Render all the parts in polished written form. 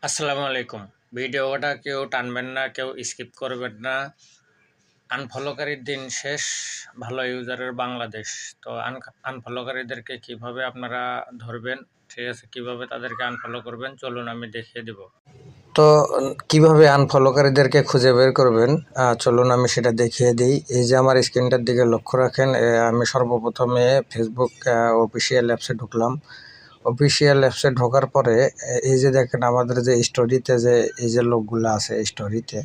আসসালামু আলাইকুম। ভিডিওটা কেউ টানবেন না, কেউ স্কিপ করবেন না। আনফলোকারীর দিন শেষ, ভালো ইউজারের বাংলাদেশ। তো আনফলোকারীদেরকে কিভাবে আপনারা ধরবেন, ঠিক আছে? কিভাবে তাদেরকে আনফলো করবেন চলুন আমি দেখিয়ে দিব। তো কিভাবে আনফলোকারীদেরকে খুঁজে বের করবেন চলুন আমি সেটা দেখিয়ে দিই। এই যে আমার স্ক্রিনটার দিকে লক্ষ্য রাখেন, আমি সর্বপ্রথমে ফেসবুক অফিসিয়াল অ্যাপসে ঢুকলাম। অফিসিয়াল অ্যাপসে ঢোকার পরে এই যে দেখেন আমাদের যে স্টোরিতে যে এই যে লোকগুলো আছে স্টোরিতে,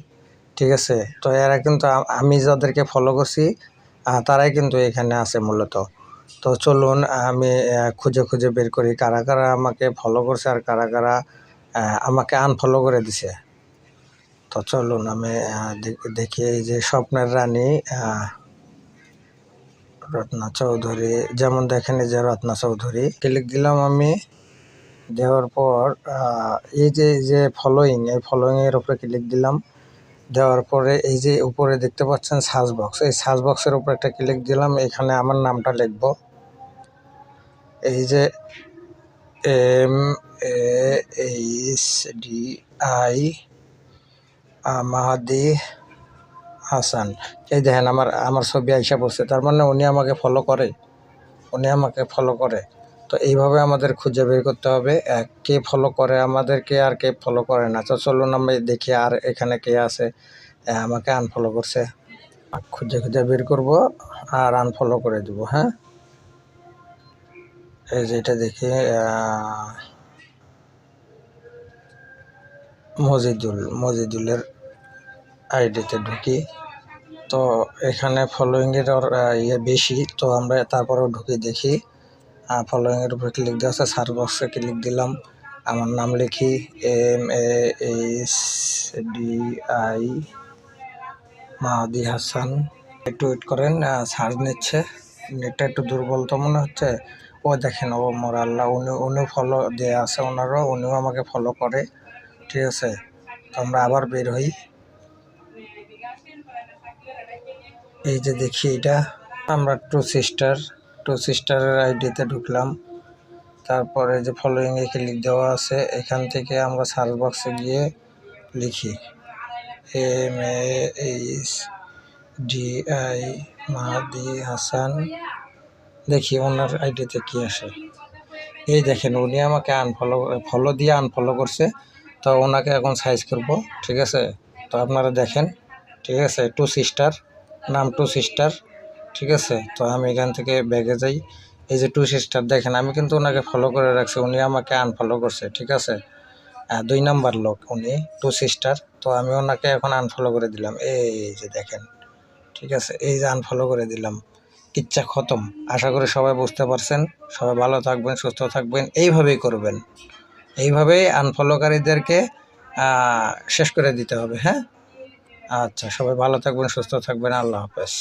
ঠিক আছে? তো এরা কিন্তু আমি যাদেরকে ফলো করছি তারাই কিন্তু এখানে আছে মূলত। তো চলুন আমি খুঁজে খুঁজে বের করি কারা কারা আমাকে ফলো করছে আর কারা কারা আমাকে আনফলো করে দিছে। তো চলুন আমি দেখি। এই যে স্বপ্নের রানী রত্না চৌধুরী, যেমন দেখেন এই যে রত্না চৌধুরী, ক্লিক দিলাম আমি। দেওয়ার পর এই যে ফলোয়িং, এই ফলোয়িংয়ের উপরে ক্লিক দিলাম। দেওয়ার পরে এই যে উপরে দেখতে পাচ্ছেন সার্চ বক্স, এই সার্চ বক্সের উপরে একটা ক্লিক দিলাম। এখানে আমার নামটা লিখব, এই যে MAHDI মাহাদি হাসান। এই দেখেন আমার আমার ছবি আইসা পড়ছে, তার মানে উনি আমাকে ফলো করে, উনি আমাকে ফলো করে। তো এইভাবে আমাদের খুঁজে বের করতে হবে কে ফলো করে আমাদেরকে আর কে ফলো করে না। তো চলুন আমরা দেখি আর এখানে কে আছে আমাকে আনফলো করছে। খুঁজে খুঁজে বের করব আর আনফলো করে দেবো। হ্যাঁ, এই যে এটা দেখি মজিদুলের আইডিতে ঢুকি। তো এখানে ফলোয়িংয়ের ইয়ে বেশি, তো আমরা তারপরেও ঢুকে দেখি। ফলোয়িংয়ের উপরে ক্লিক দেওয়া আছে, সার্চ বক্সে ক্লিক দিলাম, আমার নাম লিখি MAHDI মাহাদি হাসান। একটু ওয়েট করেন, সার্চ নিচ্ছে, নেটটা একটু দুর্বল তো মনে হচ্ছে। ও দেখেন, ও মোর আল্লাহ, উনিও ফলো দেওয়া আছে ওনারও, উনিও আমাকে ফলো করে, ঠিক আছে? তো আমরা আবার বের হই। এই যে দেখি এটা আমরা টু সিস্টারের আইডিতে ঢুকলাম। তারপরে যে ফলোয়িংয়ে ক্লিক দেওয়া আছে, এখান থেকে আমরা সার্চ বক্সে গিয়ে লিখি MAHDI মাহাদি হাসান। দেখি ওনার আইডিতে কি আসে। এই দেখেন উনি আমাকে ফলো দিয়ে আনফলো করছে। তো ওনাকে এখন সাইজ করব, ঠিক আছে? তো আপনারা দেখেন, ঠিক আছে? টু সিস্টার, নাম টু সিস্টার, ঠিক আছে? তো আমি এখান থেকে ব্যাগে যাই। এই যে টু সিস্টার দেখেন, আমি কিন্তু ওনাকে ফলো করে রাখছি, উনি আমাকে আনফলো করছে, ঠিক আছে? 2 নাম্বার লোক উনি, টু সিস্টার। তো আমি ওনাকে এখন আনফলো করে দিলাম। এই যে দেখেন, ঠিক আছে? এই যে আনফলো করে দিলাম, কিচ্ছা খতম। আশা করি সবাই বুঝতে পারছেন। সবাই ভালো থাকবেন, সুস্থ থাকবেন, এইভাবেই করবেন। এইভাবেই আনফলোকারীদেরকে শেষ করে দিতে হবে। হ্যাঁ, আচ্ছা, সবাই ভালো থাকবেন, সুস্থ থাকবেন। আল্লাহ হাফেজ।